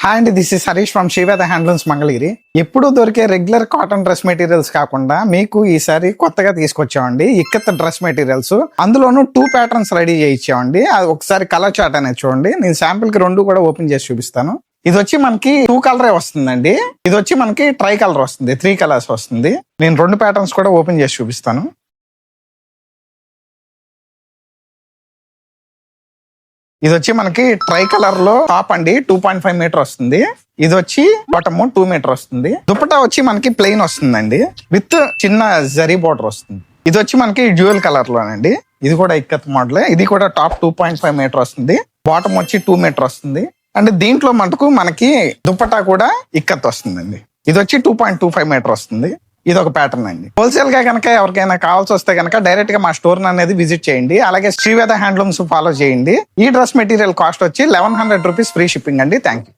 Hi అండి, this is Harish from Sri Veda handlooms Mangalagiri. ఎప్పుడు దొరికే రెగ్యులర్ కాటన్ డ్రెస్ మెటీరియల్స్ కాకుండా మీకు ఈసారి కొత్తగా తీసుకొచ్చామండి ఇక్కత్ డ్రెస్ మెటీరియల్స్. అందులోనూ 2 ప్యాటర్న్స్ రెడీ చేయించామండి. అది ఒకసారి కలర్ చార్ట్ అనేది చూడండి. నేను శాంపిల్ కి 2 కూడా ఓపెన్ చేసి చూపిస్తాను. ఇది వచ్చి మనకి 2 కలరే వస్తుందండి. ఇది వచ్చి మనకి ట్రై కలర్ వస్తుంది, 3 కలర్స్ వస్తుంది. నేను 2 ప్యాటర్న్స్ కూడా ఓపెన్ చేసి చూపిస్తాను. ఇది వచ్చి మనకి ట్రై కలర్ లో టాప్ అండి 2.5 మీటర్ వస్తుంది. ఇది వచ్చి బాటమ్ 2 మీటర్ వస్తుంది. దుపట్టా వచ్చి మనకి ప్లెయిన్ వస్తుందండి విత్ చిన్న జరీ బోర్డర్ వస్తుంది. ఇది వచ్చి మనకి డ్యూయల్ కలర్ లోనండి. ఇది కూడా ఇక్కత్ మోడలే. ఇది కూడా టాప్ 2.5 మీటర్ వస్తుంది. బాటమ్ వచ్చి 2 మీటర్ వస్తుంది. అండ్ దీంట్లో మటుకు మనకి దుపట్టా కూడా ఇక్కత్ వస్తుందండి. ఇది వచ్చి 2.25 మీటర్ వస్తుంది. ఇది ఒక ప్యాటర్న్ అండి. హోల్సేల్ గా కనుక ఎవరికైనా కావాల్సి వస్తే కనుక డైరెక్ట్ గా మా స్టోర్ అనేది విజిట్ చేయండి. అలాగే శ్రీవేద హ్యాండ్లూమ్స్ ఫాలో చేయండి. ఈ డ్రెస్ మెటీరియల్ కాస్ట్ వచ్చి 1100 రూపీస్ ఫ్రీ షిప్పింగ్ అండి. Thank you.